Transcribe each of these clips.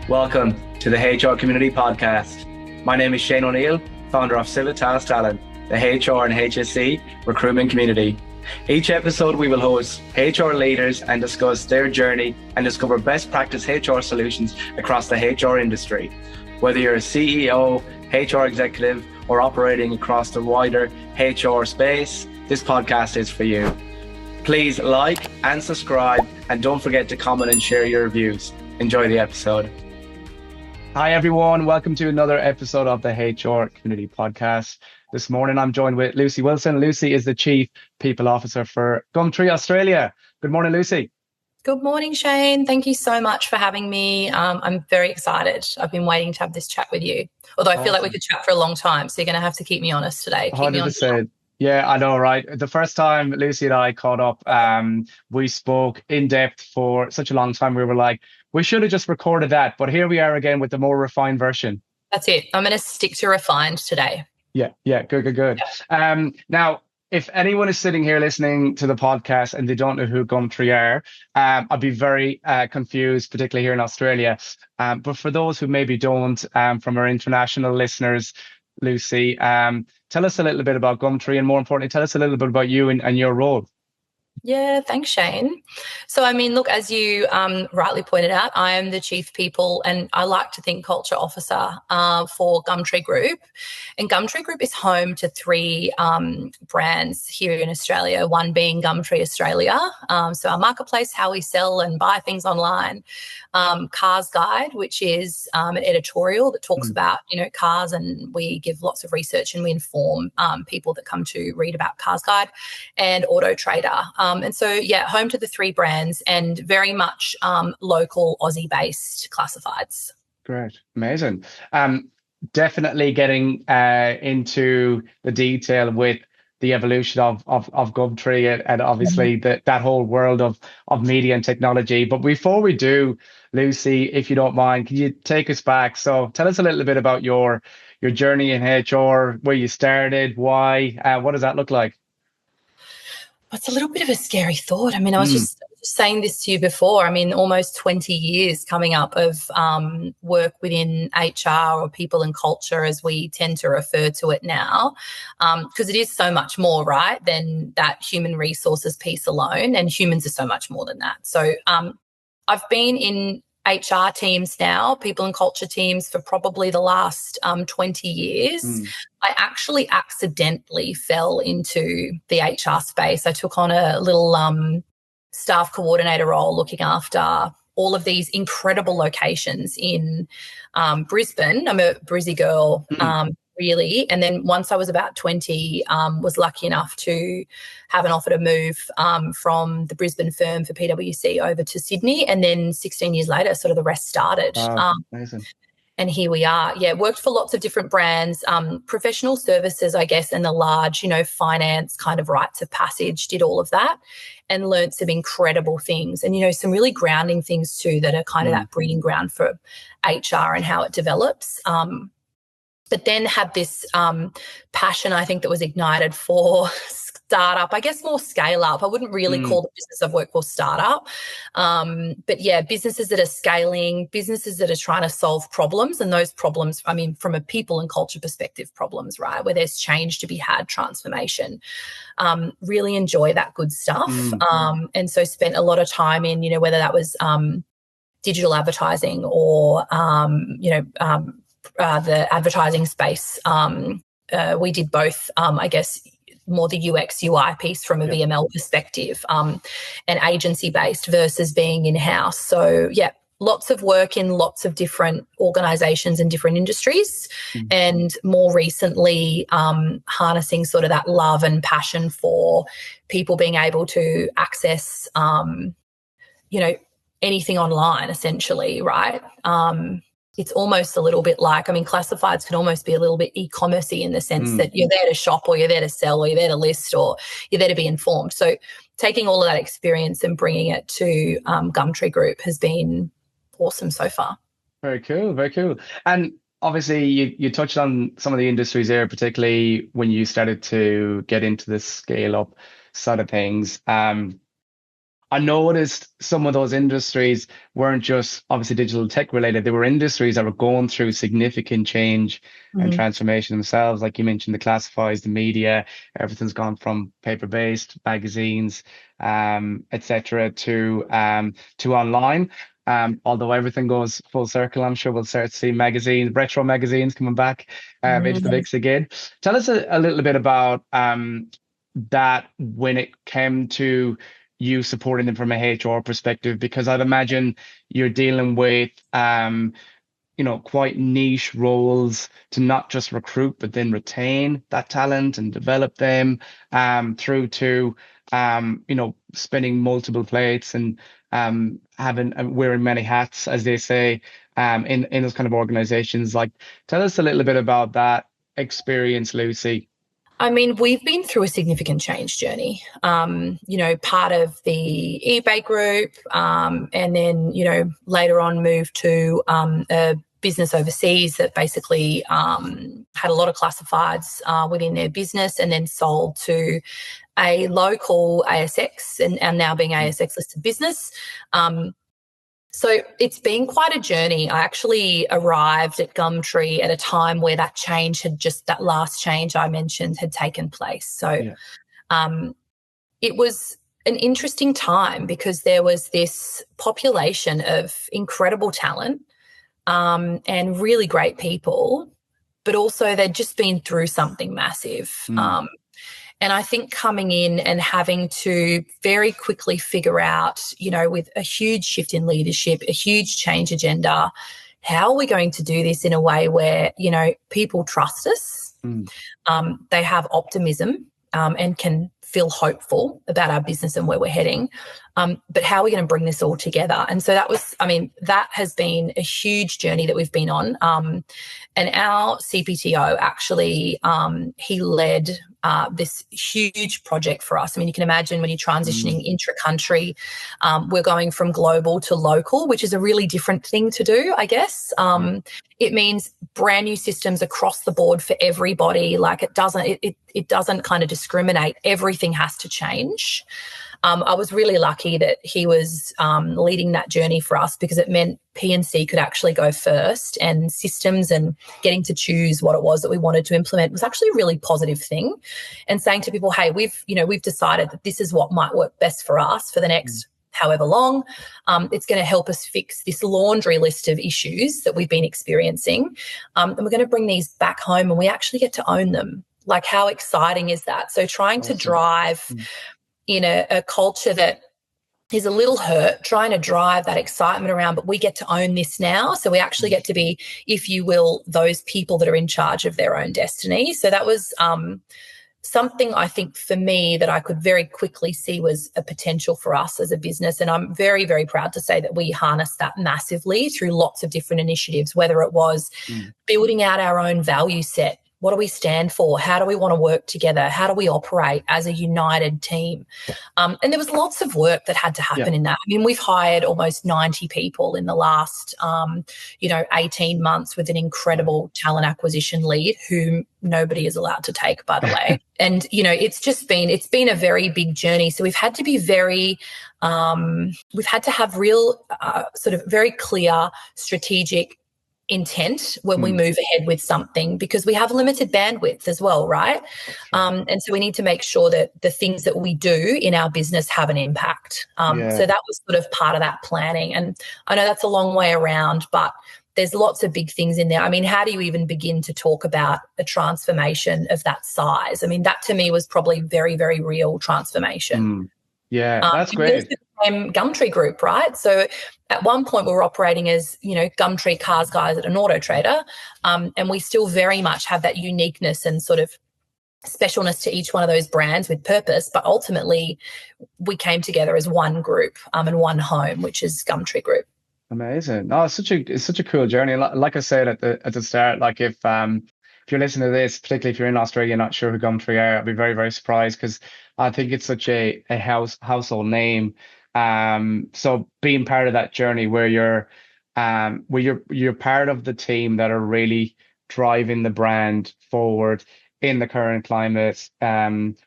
Welcome to the HR Community Podcast. My name is Shane O'Neill, founder of Civitas Talent, the HR and HSE recruitment community. Each episode, we will host HR leaders and discuss their journey and discover best practice HR solutions across the HR industry. Whether you're a CEO, HR executive, or operating across the wider HR space, this podcast is for you. Please like and subscribe, and don't forget to comment and share your reviews. Enjoy the episode. Hi, everyone. Welcome to another episode of the HR Community Podcast. This morning, I'm joined with Lucy Wilson. Lucy is the Chief People Officer for Gumtree Australia. Good morning, Lucy. Good morning, Shane. Thank you so much for having me. I'm very excited. I've been waiting to have this chat with you, although I feel like we could chat for a long time. So you're going to have to keep me honest today. 100%. Yeah, I know, right? The first time Lucy and I caught up, we spoke in depth for such a long time. We were like, we should have just recorded that. But here we are again with the more refined version. That's it. I'm going to stick to refined today. Yeah, good. Yeah. Now, if anyone is sitting here listening to the podcast and they don't know who Gumtree are, I'd be very confused, particularly here in Australia. But for those who maybe don't, from our international listeners, Lucy, tell us a little bit about Gumtree, and more importantly, tell us a little bit about you and your role. Yeah, thanks, Shane. So, I mean, look, as you rightly pointed out, I am the Chief People and I like to think Culture Officer for Gumtree Group. And Gumtree Group is home to three brands here in Australia, one being Gumtree Australia. So our marketplace, how we sell and buy things online. CarsGuide, which is an editorial that talks about, cars, and we give lots of research and we inform people that come to read about CarsGuide, and Autotrader. And so, home to the three brands and very much local Aussie-based classifieds. Great. Amazing. Definitely getting into the detail with the evolution of Gumtree and obviously that whole world of media and technology. But before we do, Lucy, if you don't mind, can you take us back? So tell us a little bit about your journey in HR, where you started, why, what does that look like? It's a little bit of a scary thought. I mean, I was just saying this to you before. I mean, almost 20 years coming up of work within HR, or people and culture, as we tend to refer to it now, because it is so much more, right, than that human resources piece alone, and humans are so much more than that. So I've been in HR teams now, people and culture teams, for probably the last 20 years. I actually accidentally fell into the HR space. I took on a little staff coordinator role looking after all of these incredible locations in Brisbane. I'm a Brizzy girl, really. And then once I was about 20, was lucky enough to have an offer to move from the Brisbane firm for PwC over to Sydney. And then 16 years later, sort of the rest started. Amazing. And here we are. Yeah, worked for lots of different brands, professional services, I guess, and the large, finance kind of rites of passage, did all of that and learnt some incredible things and, some really grounding things too that are kind of that breeding ground for HR and how it develops. But then had this passion, I think, that was ignited for startup, I guess more scale up. I wouldn't really call the business I've worked for startup. But businesses that are scaling, businesses that are trying to solve problems, and those problems, I mean, from a people and culture perspective, problems, right, where there's change to be had, transformation. Really enjoy that good stuff. And so spent a lot of time in, whether that was digital advertising or, the advertising space. We did both, I guess, more the UX UI piece from a VML perspective, and agency-based versus being in-house. So, lots of work in lots of different organisations and different industries, and more recently harnessing sort of that love and passion for people being able to access, anything online, essentially, right? It's almost a little bit like, classifieds can almost be a little bit e-commerce-y in the sense that you're there to shop, or you're there to sell, or you're there to list, or you're there to be informed. So taking all of that experience and bringing it to Gumtree Group has been awesome so far. Very cool, very cool. And obviously you touched on some of the industries there, particularly when you started to get into the scale-up side of things. I noticed some of those industries weren't just obviously digital tech related. They were industries that were going through significant change and transformation themselves. Like you mentioned, the classifieds, the media, everything's gone from paper-based magazines, etc., to online. Although everything goes full circle, I'm sure we'll start to see magazines, retro magazines coming back into the mix again. Tell us a little bit about that when it came to you supporting them from a HR perspective, because I'd imagine you're dealing with quite niche roles to not just recruit, but then retain that talent and develop them through to spinning multiple plates and having wearing many hats, as they say, in those kind of organizations. Like, tell us a little bit about that experience, Lucy. I mean, we've been through a significant change journey, part of the eBay group, and then, later on moved to a business overseas that basically had a lot of classifieds within their business, and then sold to a local ASX and now being ASX-listed business. So it's been quite a journey. I actually arrived at Gumtree at a time where that last change I mentioned had taken place. So it was an interesting time because there was this population of incredible talent and really great people, but also they'd just been through something massive. And I think coming in and having to very quickly figure out, with a huge shift in leadership, a huge change agenda, how are we going to do this in a way where, people trust us, they have optimism and can feel hopeful about our business and where we're heading, but how are we going to bring this all together? And so that has been a huge journey that we've been on. And our CPTO actually, he led this huge project for us. I mean, you can imagine when you're transitioning intra-country, we're going from global to local, which is a really different thing to do, I guess. It means brand new systems across the board for everybody. Like it doesn't kind of discriminate. Everything has to change. I was really lucky that he was leading that journey for us because it meant P&C could actually go first, and systems and getting to choose what it was that we wanted to implement was actually a really positive thing. And saying to people, hey, we've decided that this is what might work best for us for the next however long. It's going to help us fix this laundry list of issues that we've been experiencing. And we're going to bring these back home and we actually get to own them. Like, how exciting is that? So trying to drive in a culture that is a little hurt, trying to drive that excitement around, but we get to own this now. So we actually get to be, if you will, those people that are in charge of their own destiny. So that was something I think for me that I could very quickly see was a potential for us as a business. And I'm very, very proud to say that we harnessed that massively through lots of different initiatives, whether it was building out our own value set. What do we stand for? How do we want to work together? How do we operate as a united team? And there was lots of work that had to happen in that. I mean, we've hired almost 90 people in the last, 18 months with an incredible talent acquisition lead whom nobody is allowed to take, by the way. And, it's been a very big journey. So we've had to be we've had to have real sort of very clear strategic intent when we move ahead with something, because we have limited bandwidth as well, right? And so we need to make sure that the things that we do in our business have an impact. So that was sort of part of that planning. And I know that's a long way around, but there's lots of big things in there. I mean, how do you even begin to talk about a transformation of that size? I mean, that to me was probably very, very real transformation. Yeah, that's great. Gumtree Group, right? So at one point we were operating as, Gumtree CarsGuide at an Autotrader, and we still very much have that uniqueness and sort of specialness to each one of those brands with purpose. But ultimately we came together as one group and one home, which is Gumtree Group. Amazing. Oh, it's such a cool journey. Like I said at the start, like if you're listening to this, particularly if you're in Australia, not sure who Gumtree are, I'd be very, very surprised because I think it's such a household name. So being part of that journey where you're part of the team that are really driving the brand forward in the current climate,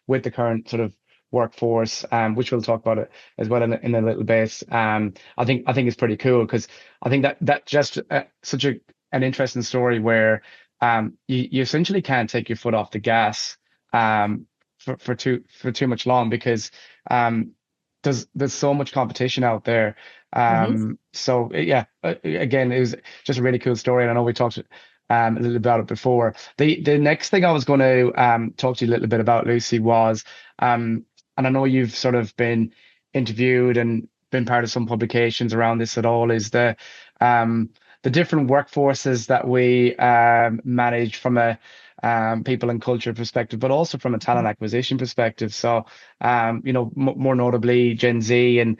with the current sort of workforce, which we'll talk about it as well in a little bit. I think it's pretty cool, because I think that just such an interesting story where you essentially can't take your foot off the gas for too much long, because there's so much competition out there. So yeah, again, it was just a really cool story, and I know we talked a little bit about it before. The next thing I was going to talk to you a little bit about, Lucy, was and I know you've sort of been interviewed and been part of some publications around this at all, is the different workforces that we manage from a people and culture perspective, but also from a talent acquisition perspective. So, more notably Gen Z and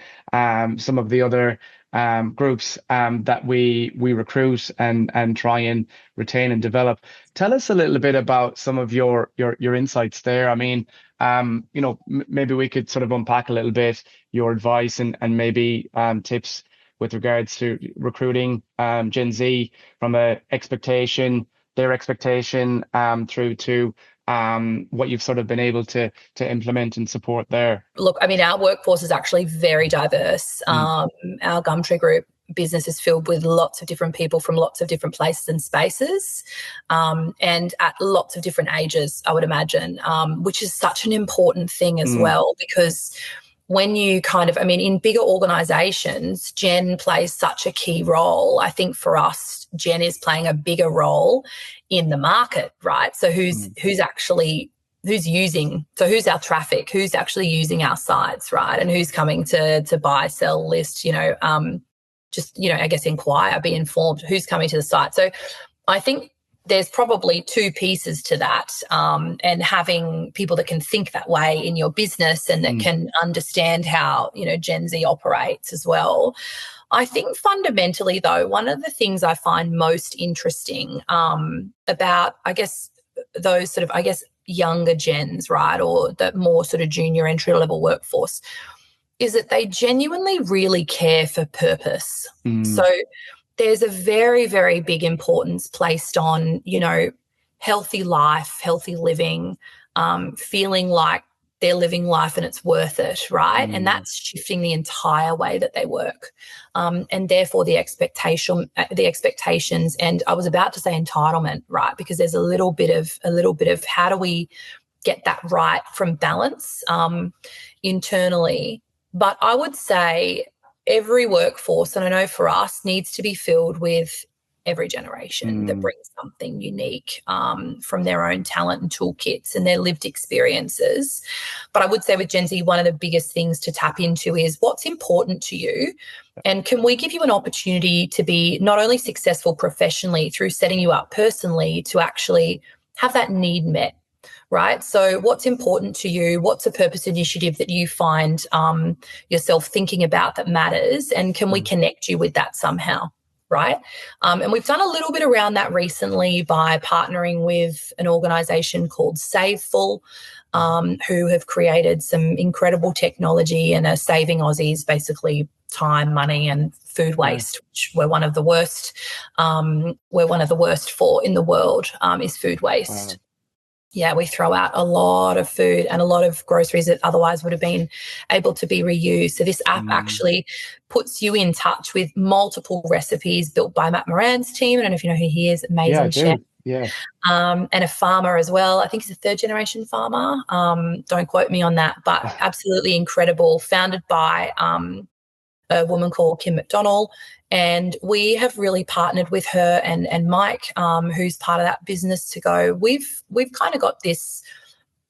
some of the other groups that we recruit and try and retain and develop. Tell us a little bit about some of your insights there. I mean, maybe we could sort of unpack a little bit your advice and maybe tips with regards to recruiting Gen Z from their expectation through to what you've sort of been able to implement and support there. Look, I mean, our workforce is actually very diverse. Our Gumtree Group business is filled with lots of different people from lots of different places and spaces, and at lots of different ages, I would imagine, which is such an important thing as well, because when you in bigger organizations, Gen plays such a key role. I think for us, Gen is playing a bigger role in the market, right? So who's our traffic, who's actually using our sites, right? And who's coming to buy, sell, list, I guess inquire, be informed, who's coming to the site. So I think there's probably two pieces to that, and having people that can think that way in your business and that can understand how, Gen Z operates as well. I think fundamentally, though, one of the things I find most interesting about, I guess, those sort of, younger gens, right, or the more sort of junior entry-level workforce, is that they genuinely really care for purpose. So there's a very, very big importance placed on, healthy life, healthy living, feeling like they're living life and it's worth it, right? And that's shifting the entire way that they work. And therefore the expectations, and I was about to say entitlement, right? Because there's a little bit of how do we get that right from balance internally. But I would say every workforce, and I know for us, needs to be filled with every generation that brings something unique from their own talent and toolkits and their lived experiences. But I would say with Gen Z, one of the biggest things to tap into is what's important to you, and can we give you an opportunity to be not only successful professionally through setting you up personally to actually have that need met, right? So what's important to you? What's a purpose initiative that you find yourself thinking about that matters, and can we connect you with that somehow? Right. And we've done a little bit around that recently by partnering with an organisation called Saveful, who have created some incredible technology and are saving Aussies basically time, money and food waste, which we're one of the worst for in the world, is food waste. Wow. Yeah, we throw out a lot of food and a lot of groceries that otherwise would have been able to be reused. So this app actually puts you in touch with multiple recipes built by Matt Moran's team. I don't know if you know who he is, amazing chef. Yeah. And a farmer as well. I think he's a third-generation farmer. Don't quote me on that, but absolutely incredible. Founded by a woman called Kim McDonald. And we have really partnered with her and Mike, who's part of that business, to go, we've kind of got this,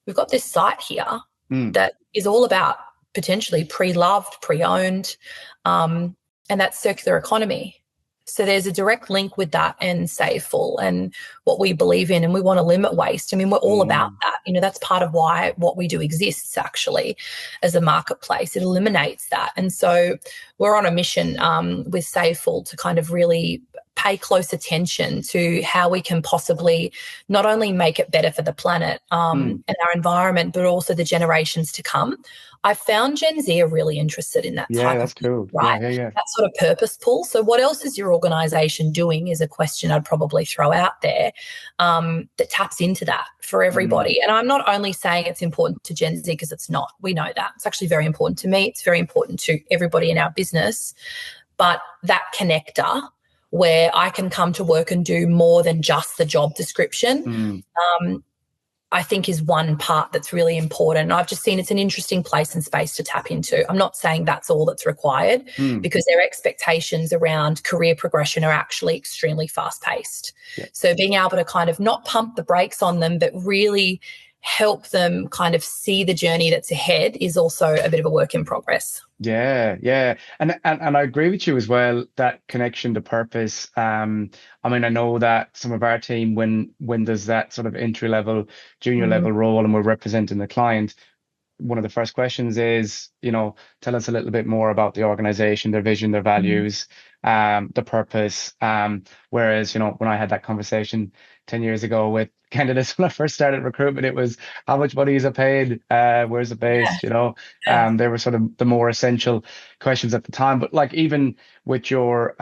we've got this site here that is all about potentially pre-loved, pre-owned, and that's circular economy. So there's a direct link with that and Saveful and what we believe in, and we want to limit waste. I mean, we're all about that. That's part of why what we do exists actually as a marketplace. It eliminates that. And so we're on a mission with Saveful to kind of really pay close attention to how we can possibly not only make it better for the planet and our environment, but also the generations to come. I found Gen Z are really interested in that type that's of thing, cool. right? Yeah. That sort of purpose pull. So what else is your organisation doing is a question I'd probably throw out there that taps into that for everybody. And I'm not only saying it's important to Gen Z because it's not. We know that. It's actually very important to me. It's very important to everybody in our business. But that connector where I can come to work and do more than just the job description, I think is one part that's really important. I've just seen it's an interesting place and space to tap into. I'm not saying that's all that's required because their expectations around career progression are actually extremely fast-paced. Yeah. So being able to kind of not pump the brakes on them, but really help them kind of see the journey that's ahead is also a bit of a work in progress. Yeah. And I agree with you as well, that connection to purpose. I mean, I know that some of our team, when there's that sort of entry level, junior level role and we're representing the client, one of the first questions is, tell us a little bit more about the organization, their vision, their values, the purpose. Whereas, when I had that conversation 10 years ago with candidates, when I first started recruitment, it was how much money is it paid? Where's it based? They were sort of the more essential questions at the time. But like, even with your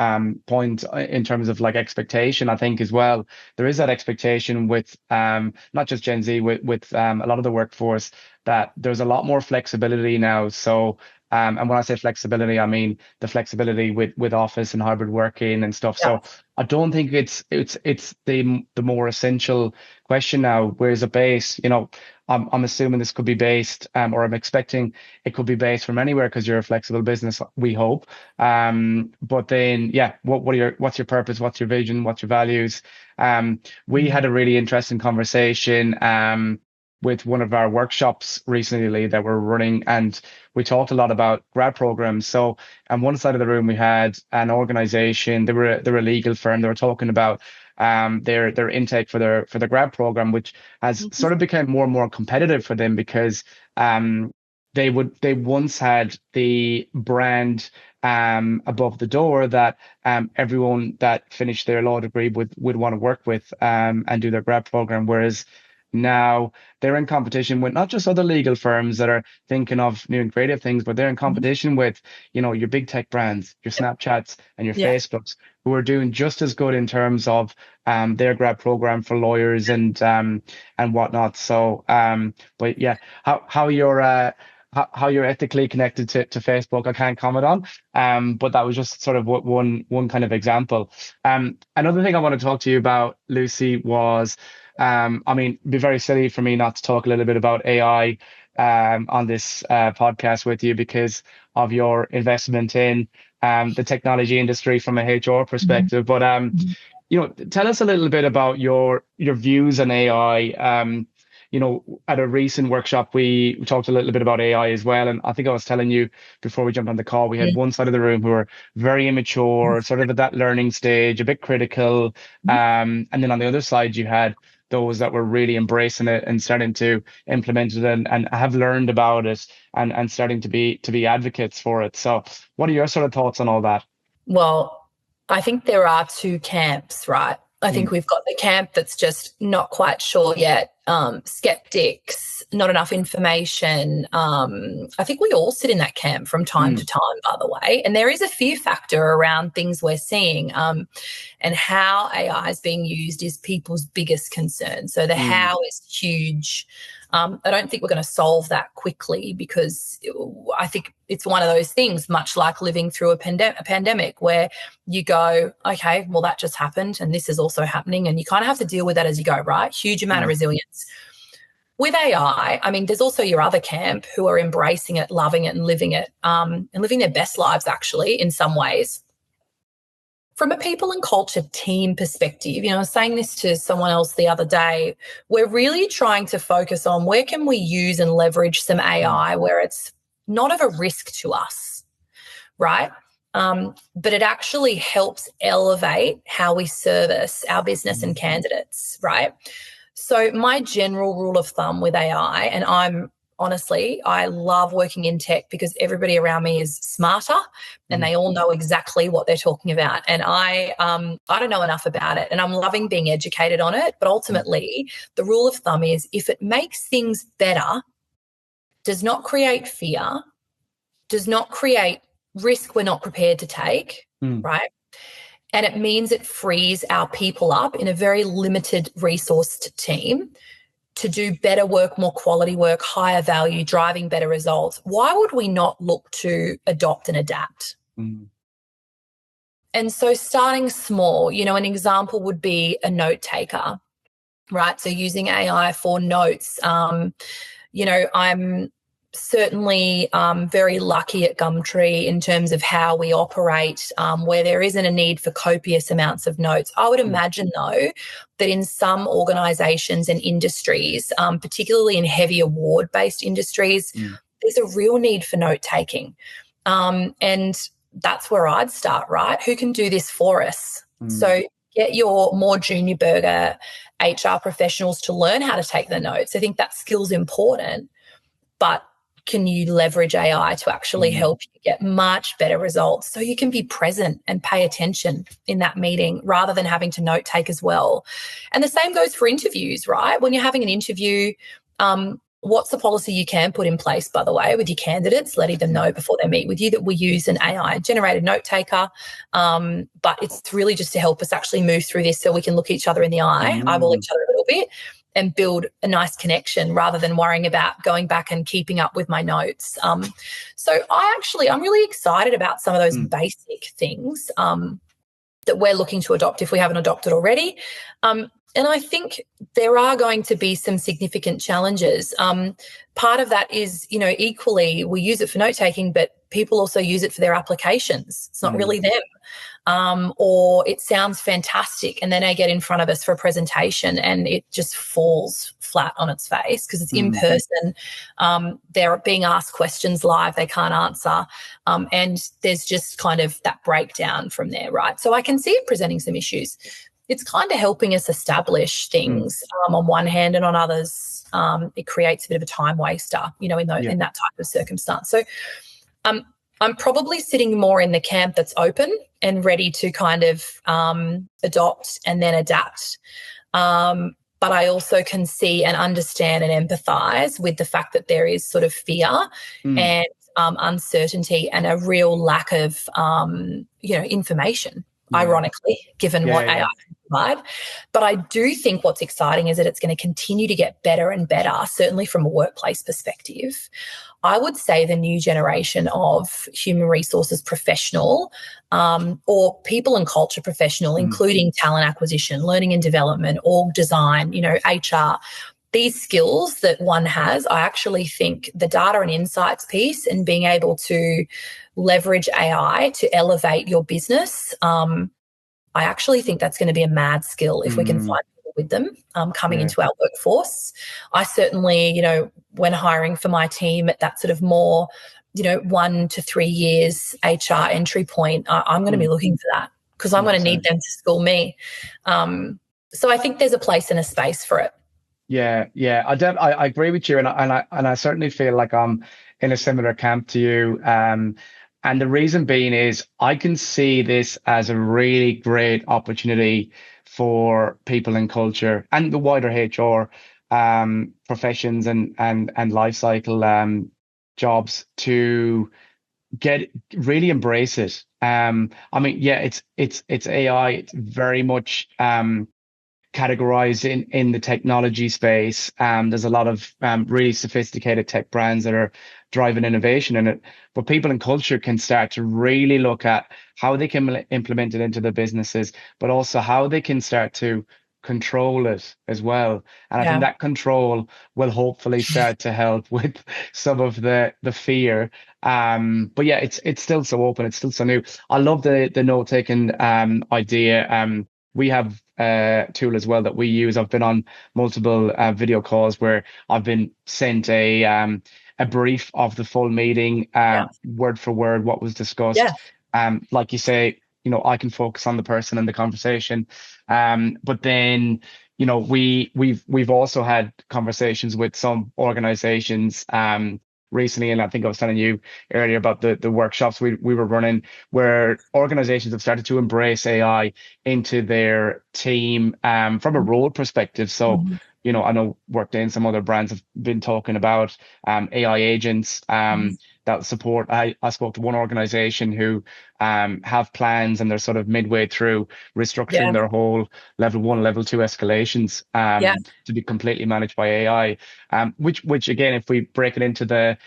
point in terms of like expectation, I think as well, there is that expectation with not just Gen Z, with a lot of the workforce, that there's a lot more flexibility now. So and when I say flexibility, I mean the flexibility with office and hybrid working and stuff. Yeah. So I don't think it's the more essential question now. Where is it based? I'm assuming this could be based, or I'm expecting it could be based from anywhere because you're a flexible business, we hope. But then, what's your purpose? What's your vision? What's your values? We had a really interesting conversation with one of our workshops recently that we're running, and we talked a lot about grad programs. So on one side of the room, we had an organization. They're a legal firm. They were talking about their intake for their grad program, which has sort of become more and more competitive for them because they once had the brand above the door that everyone that finished their law degree would want to work with and do their grad program, whereas now they're in competition with not just other legal firms that are thinking of new and creative things, but they're in competition with, your big tech brands, your Snapchats and your Facebooks, who are doing just as good in terms of their grad program for lawyers and whatnot. So, but yeah, how you're ethically connected to Facebook, I can't comment on. But that was just sort of one kind of example. Another thing I want to talk to you about, Lucy, was it'd be very silly for me not to talk a little bit about AI on this podcast with you because of your investment in the technology industry from a HR perspective. But tell us a little bit about your views on AI. At a recent workshop, we talked a little bit about AI as well. And I think I was telling you before we jumped on the call, we had one side of the room who were very immature, sort of at that learning stage, a bit critical. And then on the other side, you had those that were really embracing it and starting to implement it and have learned about it and starting to be advocates for it. So what are your sort of thoughts on all that? Well, I think there are two camps, right? I think we've got the camp that's just not quite sure yet, skeptics, not enough information. I think we all sit in that camp from time to time, by the way. And there is a fear factor around things we're seeing, and how AI is being used is people's biggest concern. So the how is huge. I don't think we're going to solve that quickly because I think it's one of those things, much like living through a pandemic where you go, okay, well, that just happened and this is also happening, and you kind of have to deal with that as you go, right? Huge amount of resilience. With AI, I mean, there's also your other camp who are embracing it, loving it and living it, and living their best lives actually in some ways. From a people and culture team perspective, I was saying this to someone else the other day, we're really trying to focus on where can we use and leverage some AI where it's not of a risk to us, right? But it actually helps elevate how we service our business and candidates, right? So my general rule of thumb with AI, and I'm honestly. I love working in tech because everybody around me is smarter and they all know exactly what they're talking about. And I don't know enough about it, and I'm loving being educated on it. But ultimately, the rule of thumb is if it makes things better, does not create fear, does not create risk we're not prepared to take, right? And it means it frees our people up in a very limited resourced team to do better work, more quality work, higher value, driving better results. Why would we not look to adopt and adapt? And so starting small, an example would be a note taker, right? So using AI for notes. I'm certainly very lucky at Gumtree in terms of how we operate, where there isn't a need for copious amounts of notes. I would imagine, though, that in some organisations and industries, particularly in heavy award-based industries, there's a real need for note-taking. And that's where I'd start, right? Who can do this for us? So get your more junior burger HR professionals to learn how to take the notes. I think that skill's important, but can you leverage AI to actually help you get much better results so you can be present and pay attention in that meeting rather than having to note take as well? And the same goes for interviews, right? When you're having an interview, what's the policy you can put in place, by the way, with your candidates, letting them know before they meet with you that we use an AI-generated note taker, but it's really just to help us actually move through this so we can look each other in the eye, eyeball each other a little bit, and build a nice connection rather than worrying about going back and keeping up with my notes. So I'm really excited about some of those basic things that we're looking to adopt if we haven't adopted already. And I think there are going to be some significant challenges. Part of that is, equally we use it for note-taking, but people also use it for their applications. It's not really them. Or it sounds fantastic and then they get in front of us for a presentation and it just falls flat on its face because it's in person. They're being asked questions live they can't answer. And there's just kind of that breakdown from there, right? So I can see it presenting some issues. It's kind of helping us establish things on one hand, and on others, it creates a bit of a time waster, in that type of circumstance. So I'm probably sitting more in the camp that's open and ready to kind of adopt and then adapt. But I also can see and understand and empathise with the fact that there is sort of fear and uncertainty and a real lack of, information. Ironically, given what AI can provide. But I do think what's exciting is that it's going to continue to get better and better, certainly from a workplace perspective. I would say the new generation of human resources professional or people and culture professional, including talent acquisition, learning and development, org design, HR, these skills that one has, I actually think the data and insights piece and being able to leverage AI to elevate your business, I actually think that's going to be a mad skill if we can find people with them coming into our workforce. I certainly, when hiring for my team at that sort of more, 1 to 3 years HR entry point, I'm going to be looking for that because I'm going to need them to school me. So I think there's a place and a space for it. Yeah. I agree with you, and I certainly feel like I'm in a similar camp to you. And the reason being is I can see this as a really great opportunity for people in culture and the wider HR professions and life cycle jobs to really embrace it. It's AI. It's very much categorized in the technology space. There's a lot of really sophisticated tech brands that are driving innovation in it, but people in culture can start to really look at how they can implement it into their businesses, but also how they can start to control it as well. And I think that control will hopefully start to help with some of the fear. But yeah, it's still so open, it's still so new. I love the note-taking idea. We have a tool as well that we use. I've been on multiple video calls where I've been sent a brief of the full meeting, word for word, what was discussed. Like you say, I can focus on the person and the conversation. But then, we've also had conversations with some organizations recently, and I think I was telling you earlier about the workshops we were running, where organizations have started to embrace AI into their team from a role perspective. So, I know Workday and some other brands have been talking about AI agents that support. I spoke to one organization who have plans, and they're sort of midway through restructuring their whole level 1, level 2 escalations to be completely managed by AI. Which again, if we break it into the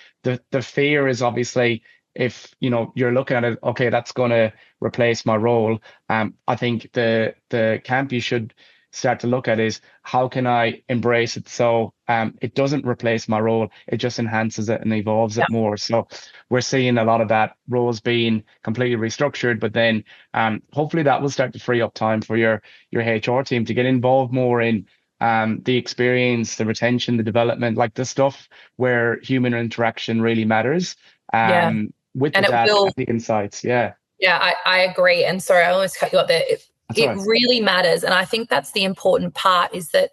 fear is obviously, if you're looking at it, okay, that's going to replace my role. I think the camp you should start to look at is, how can I embrace it so it doesn't replace my role, it just enhances it and evolves it more. So we're seeing a lot of that, roles being completely restructured, but then hopefully that will start to free up time for your HR team to get involved more in the experience, the retention, the development, like the stuff where human interaction really matters, with the data and the insights. I agree. And sorry, I almost cut you up there. It really matters. And I think that's the important part, is that,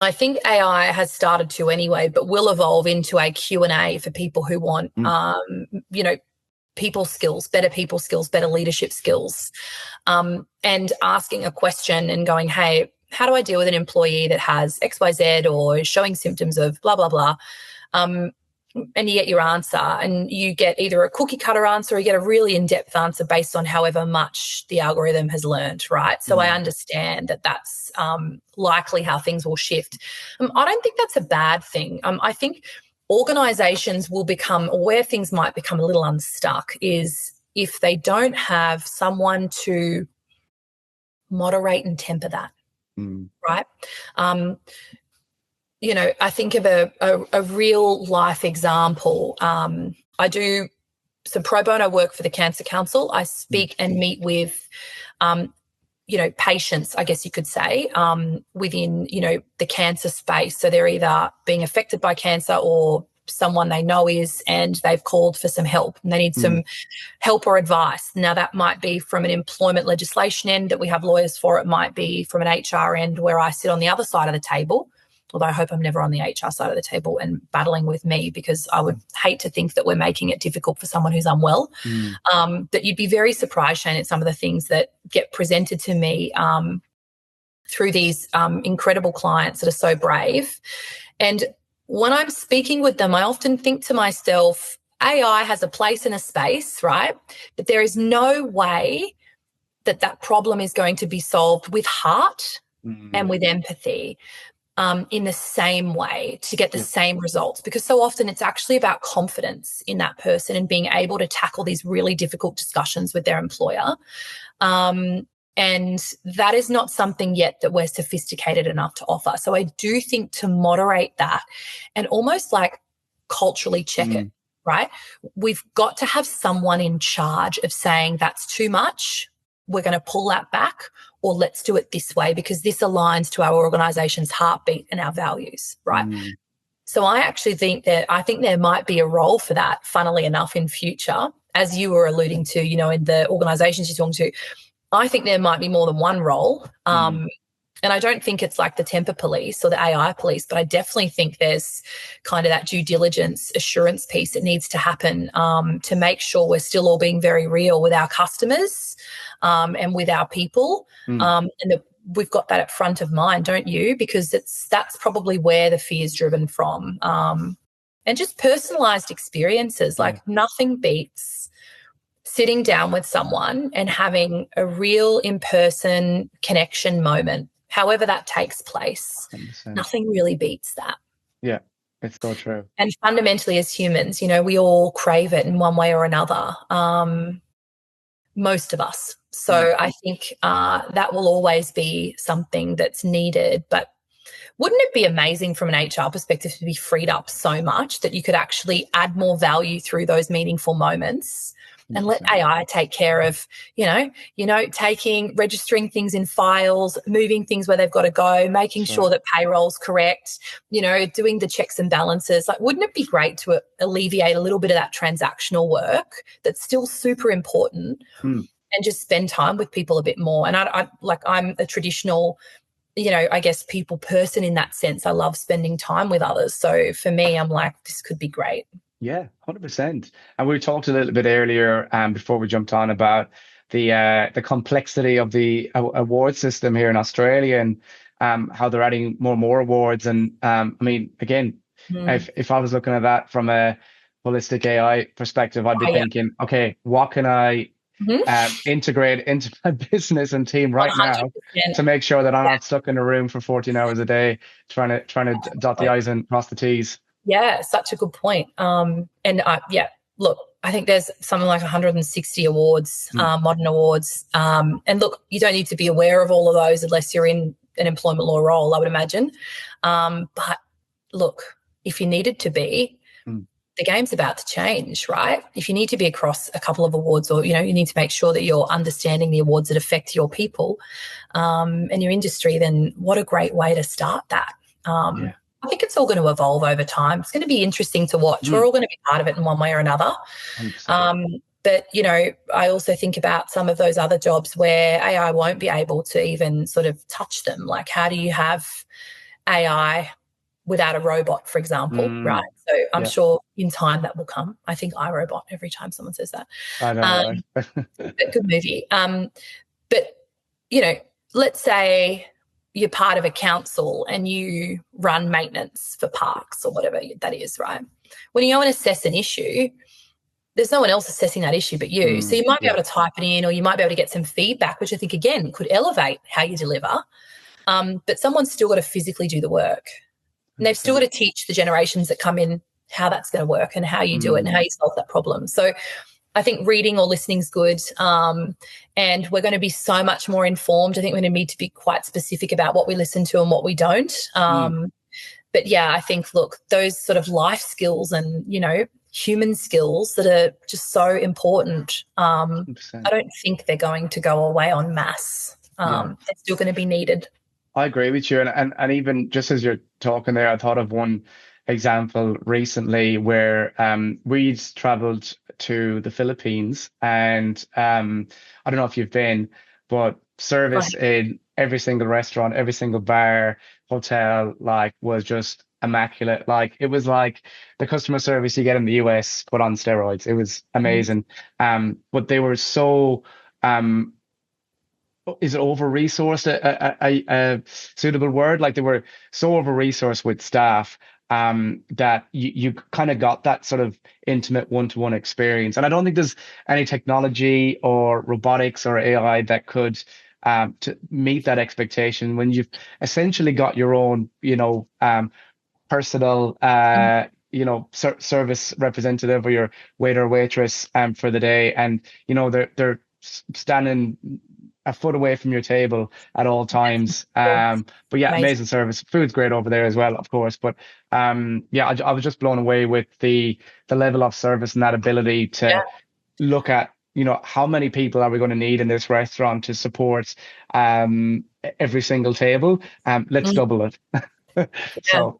I think AI has started to anyway, but will evolve into a Q&A for people who want, people skills, better leadership skills, and asking a question and going, hey, how do I deal with an employee that has XYZ or is showing symptoms of blah, blah, blah? And you get your answer, and you get either a cookie cutter answer or you get a really in-depth answer based on however much the algorithm has learned, right? So I understand that that's likely how things will shift. I don't think that's a bad thing. I think organizations will become, or where things might become a little unstuck, is if they don't have someone to moderate and temper that, right? I think of a real life example. I do some pro bono work for the Cancer Council. I speak and meet with, patients, I guess you could say, within, the cancer space. So they're either being affected by cancer or someone they know is, and they've called for some help and they need some help or advice. Now, that might be from an employment legislation end that we have lawyers for. It might be from an HR end where I sit on the other side of the table. Although I hope I'm never on the HR side of the table and battling with me, because I would hate to think that we're making it difficult for someone who's unwell. That you'd be very surprised, Shane, at some of the things that get presented to me through these incredible clients that are so brave. And when I'm speaking with them, I often think to myself, AI has a place and a space, right? But there is no way that problem is going to be solved with heart and with empathy. In the same way to get the same results, because so often it's actually about confidence in that person and being able to tackle these really difficult discussions with their employer. And that is not something yet that we're sophisticated enough to offer. So I do think to moderate that and almost like culturally check it, right? We've got to have someone in charge of saying that's too much, we're going to pull that back, or let's do it this way because this aligns to our organization's heartbeat and our values, right? So I actually think there might be a role for that, funnily enough, in future, as you were alluding to, in the organizations you're talking to. I think there might be more than one role. And I don't think it's like the temper police or the AI police, but I definitely think there's kind of that due diligence assurance piece that needs to happen to make sure we're still all being very real with our customers and with our people, and that we've got that at front of mind, don't you? Because that's probably where the fear is driven from. And just personalised experiences, like nothing beats sitting down with someone and having a real in-person connection moment, however that takes place. 100%. Nothing really beats that. Yeah, it's so true. And fundamentally as humans, we all crave it in one way or another, most of us. So I think that will always be something that's needed. But wouldn't it be amazing from an HR perspective to be freed up so much that you could actually add more value through those meaningful moments? And let AI take care of, registering things in files, moving things where they've got to go, making sure that payroll's correct, doing the checks and balances. Like, wouldn't it be great to alleviate a little bit of that transactional work that's still super important and just spend time with people a bit more. And I'm a traditional, I guess, people person in that sense. I love spending time with others. So for me, I'm like, this could be great. Yeah, 100%. And we talked a little bit earlier before we jumped on about the complexity of the award system here in Australia, and how they're adding more and more awards. And I mean, again, if I was looking at that from a holistic AI perspective, I'd be thinking, okay, what can I integrate into my business and team right 100%. now to make sure that I'm not stuck in a room for 14 hours a day trying to dot the I's and cross the T's. Yeah, such a good point. Look, I think there's something like 160 awards, modern awards. And look, you don't need to be aware of all of those unless you're in an employment law role, I would imagine. But look, if you needed to be, the game's about to change, right? If you need to be across a couple of awards, or, you need to make sure that you're understanding the awards that affect your people and your industry, then what a great way to start that. I think it's all going to evolve over time. It's going to be interesting to watch. We're all going to be part of it in one way or another. But, I also think about some of those other jobs where AI won't be able to even sort of touch them. Like, how do you have AI without a robot, for example, right? So I'm sure in time that will come. I think iRobot every time someone says that. I know, right? But good movie. But, let's say you're part of a council and you run maintenance for parks or whatever that is, right? When you go and assess an issue, there's no one else assessing that issue but you. So you might be able to type it in, or you might be able to get some feedback, which I think, again, could elevate how you deliver. But someone's still got to physically do the work. And they've still got to teach the generations that come in how that's going to work and how you do it and how you solve that problem. So I think reading or listening is good, and we're going to be so much more informed. I think we're going to need to be quite specific about what we listen to and what we don't. But, yeah, I think, look, those sort of life skills and, human skills that are just so important, I don't think they're going to go away en masse. They're still going to be needed. I agree with you. And even just as you're talking there, I thought of one example recently where we'd traveled to the Philippines, and I don't know if you've been, but service in every single restaurant, every single bar, hotel, was just immaculate. It was like the customer service you get in the US, but on steroids. It was amazing. But they were so is it over-resourced a suitable word? They were so over-resourced with staff that you kind of got that sort of intimate one-to-one experience. And I don't think there's any technology or robotics or AI that could to meet that expectation when you've essentially got your own, personal, service representative or your waiter or waitress for the day. And, they're standing a foot away from your table at all times. But yeah, amazing service. Food's great over there as well, of course. But I was just blown away with the level of service and that ability to look at, how many people are we going to need in this restaurant to support every single table? Let's double it. So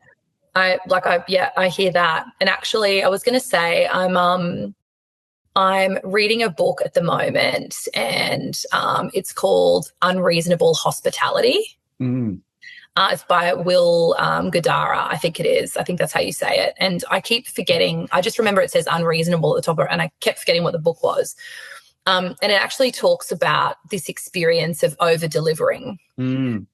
I hear that. And actually I was going to say I'm reading a book at the moment, and it's called Unreasonable Hospitality. It's by Will Gadara, I think it is. I think that's how you say it. And I keep forgetting. I just remember it says unreasonable at the top, and I kept forgetting what the book was. And it actually talks about this experience of over-delivering and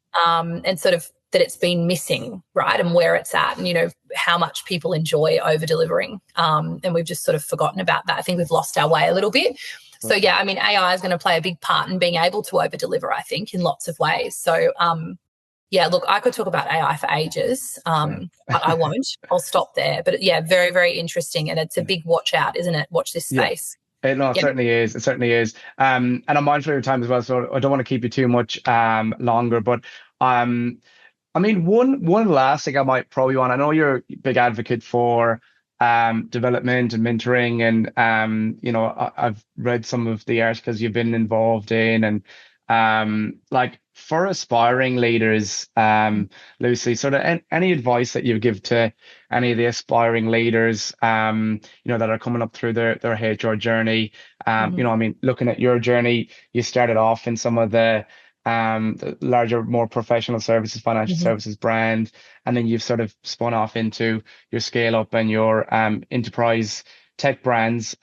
sort of that it's been missing, right, and where it's at, and, how much people enjoy over-delivering. And we've just sort of forgotten about that. I think we've lost our way a little bit. So, yeah, I mean, AI is going to play a big part in being able to over-deliver, I think, in lots of ways. So, look, I could talk about AI for ages, but I won't. I'll stop there. But, yeah, very, very interesting. And it's a big watch out, isn't it? Watch this space. No, it certainly is. It certainly is. And I'm mindful of your time as well, so I don't want to keep you too much longer. But I mean, one last thing I might probe you on. I know you're a big advocate for development and mentoring, and I've read some of the articles you've been involved in, and for aspiring leaders, Lucy, sort of any advice that you give to any of the aspiring leaders, that are coming up through their HR journey? Looking at your journey, you started off in some of the larger, more professional services, financial services brand, and then you've sort of spun off into your scale up and your enterprise tech brands.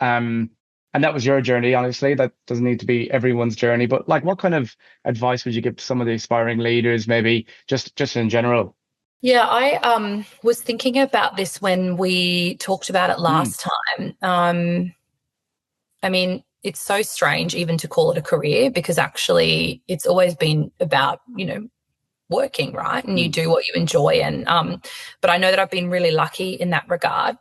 And that was your journey, honestly. That doesn't need to be everyone's journey. But like, what kind of advice would you give to some of the aspiring leaders, maybe just in general? Yeah, I was thinking about this when we talked about it last time. It's so strange even to call it a career, because actually it's always been about, working, right? And you do what you enjoy. And but I know that I've been really lucky in that regard.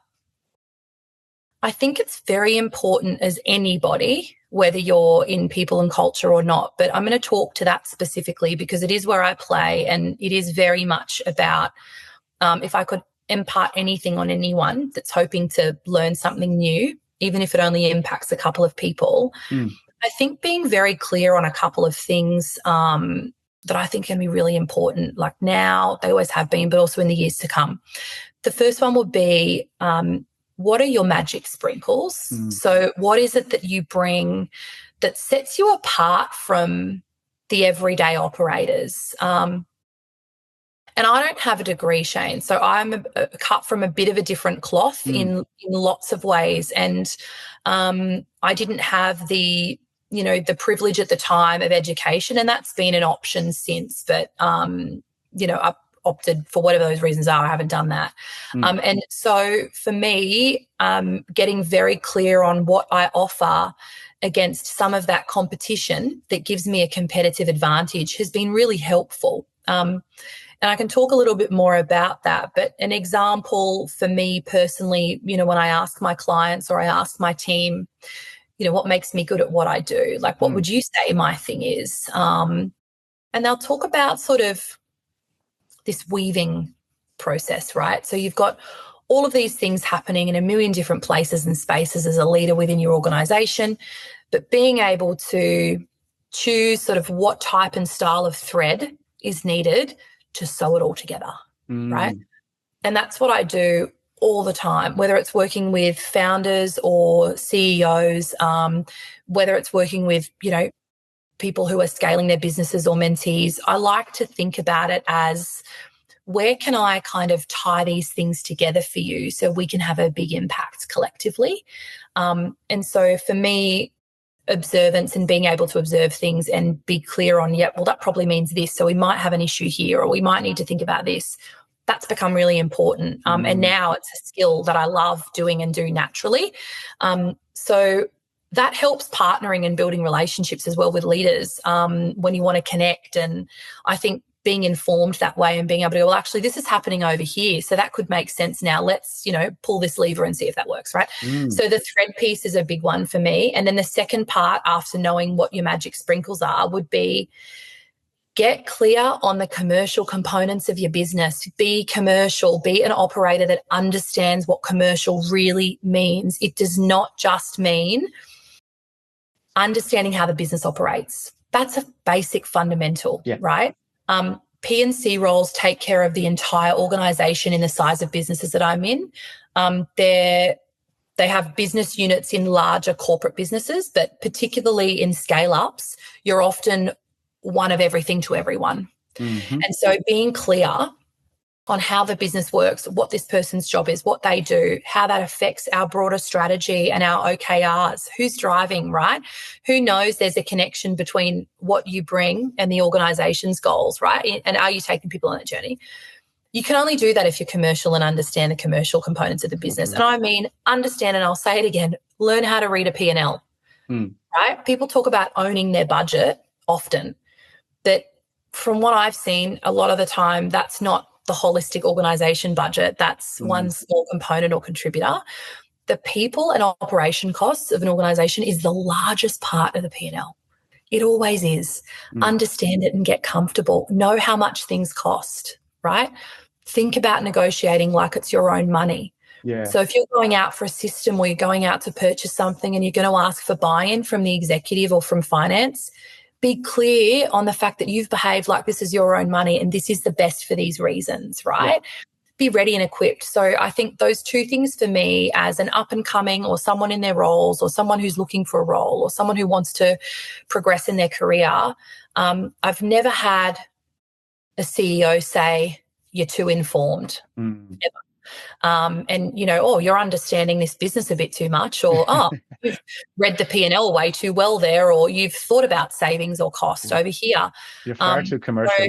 I think it's very important as anybody, whether you're in people and culture or not, but I'm going to talk to that specifically because it is where I play, and it is very much about if I could impart anything on anyone that's hoping to learn something new, even if it only impacts a couple of people, I think being very clear on a couple of things that I think can be really important, like now, they always have been, but also in the years to come. The first one would be, what are your magic sprinkles? So what is it that you bring that sets you apart from the everyday operators? And I don't have a degree, Shane, so I'm cut from a bit of a different cloth in lots of ways. And I didn't have the privilege at the time of education, and that's been an option since. But, I opted, for whatever those reasons are, I haven't done that. And so for me, getting very clear on what I offer against some of that competition that gives me a competitive advantage has been really helpful. And I can talk a little bit more about that. But an example for me personally, when I ask my clients or I ask my team, what makes me good at what I do? Like, what would you say my thing is? And they'll talk about sort of this weaving process, right? So you've got all of these things happening in a million different places and spaces as a leader within your organization, but being able to choose sort of what type and style of thread is needed to sew it all together, right? And that's what I do all the time, whether it's working with founders or CEOs, whether it's working with, people who are scaling their businesses or mentees. I like to think about it as, where can I kind of tie these things together for you so we can have a big impact collectively? And so for me, observance and being able to observe things and be clear on, that probably means this, so we might have an issue here, or we might need to think about this. That's become really important. And now it's a skill that I love doing and do naturally. So that helps partnering and building relationships as well with leaders when you want to connect. And I think being informed that way and being able to go, well, actually, this is happening over here, so that could make sense now. Let's, pull this lever and see if that works, right? So the thread piece is a big one for me. And then the second part, after knowing what your magic sprinkles are, would be get clear on the commercial components of your business. Be commercial. Be an operator that understands what commercial really means. It does not just mean understanding how the business operates. That's a basic fundamental, right? P&C roles take care of the entire organisation in the size of businesses that I'm in. They have business units in larger corporate businesses, but particularly in scale-ups, you're often one of everything to everyone. And so being clear on how the business works, what this person's job is, what they do, how that affects our broader strategy and our OKRs, who's driving, right? Who knows there's a connection between what you bring and the organisation's goals, right? And are you taking people on that journey? You can only do that if you're commercial and understand the commercial components of the business. And I mean, understand, and I'll say it again, learn how to read a P&L, right? People talk about owning their budget often, but from what I've seen, a lot of the time that's not the holistic organisation budget. That's one small component or contributor. The people and operation costs of an organisation is the largest part of the P&L. It always is. Understand it and get comfortable. Know how much things cost, right? Think about negotiating like it's your own money. So if you're going out for a system or you're going out to purchase something and you're going to ask for buy-in from the executive or from finance, be clear on the fact that you've behaved like this is your own money and this is the best for these reasons, right? Yeah. Be ready and equipped. So I think those two things for me, as an up and coming or someone in their roles or someone who's looking for a role or someone who wants to progress in their career, I've never had a CEO say, you're too informed. Ever. And, you're understanding this business a bit too much, or, you've read the P&L way too well there, or you've thought about savings or cost over here. You're far too commercial.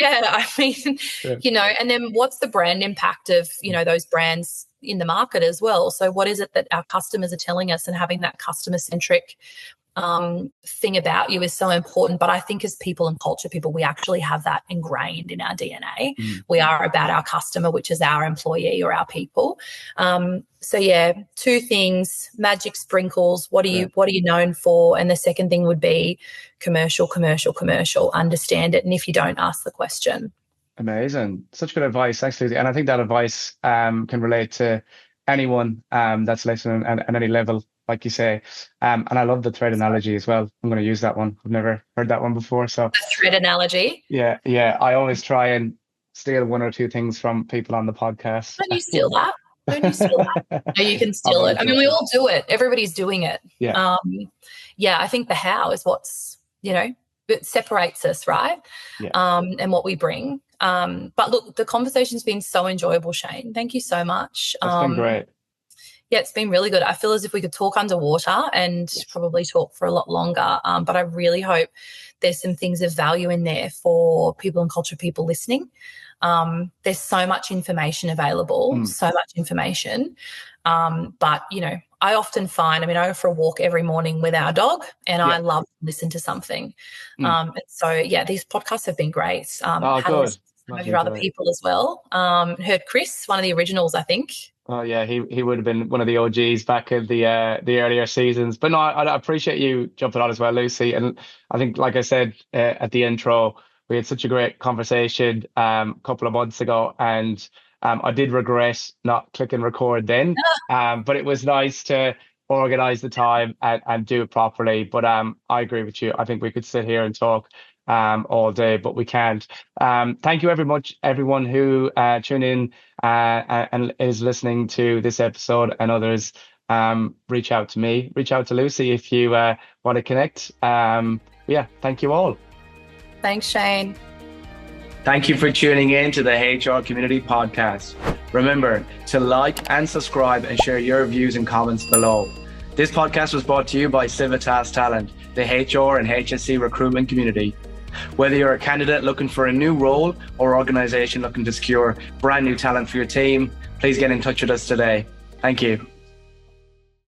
And then what's the brand impact of, those brands in the market as well? So what is it that our customers are telling us, and having that customer-centric thing about you is so important. But I think as people and culture people, we actually have that ingrained in our DNA. We are about our customer, which is our employee or our people. Two things: magic sprinkles. What are you known for? And the second thing would be commercial. Understand it, and if you don't, ask the question. Amazing, such good advice. Thanks, Lucy. And I think that advice can relate to anyone that's listening at any level, like you say. And I love the thread analogy as well. I'm going to use that one. I've never heard that one before. So the thread analogy. Yeah. I always try and steal one or two things from people on the podcast. Don't you steal that? No, you can steal it. I mean, we all do it. Everybody's doing it. Yeah. I think the how is what's, it separates us, right? Yeah. And what we bring. But look, the conversation's been so enjoyable, Shane. Thank you so much. It's been great. Yeah, it's been really good. I feel as if we could talk underwater and probably talk for a lot longer. But I really hope there's some things of value in there for people and culture people listening. There's so much information available, But, I often find, I go for a walk every morning with our dog, and I love to listen to something. And so, these podcasts have been great. Good. Some of your other people as well. Heard Chris, one of the originals, I think. Oh yeah, he would have been one of the OGs back in the earlier seasons. But no, I appreciate you jumping on as well, Lucy. And I think, like I said at the intro, we had such a great conversation a couple of months ago, and I did regret not clicking record then. But it was nice to organise the time and do it properly. But I agree with you. I think we could sit here and talk all day, but we can't. Thank you very much, everyone who tuned in and is listening to this episode, and others. Reach out to me, reach out to Lucy if you want to connect. Thank you all. Thanks, Shane. Thank you for tuning in to the HR Community Podcast. Remember to like and subscribe and share your views and comments below. This podcast was brought to you by Civitas Talent, the HR and HSC recruitment community. Whether you're a candidate looking for a new role or organization looking to secure brand new talent for your team, please get in touch with us today. Thank you.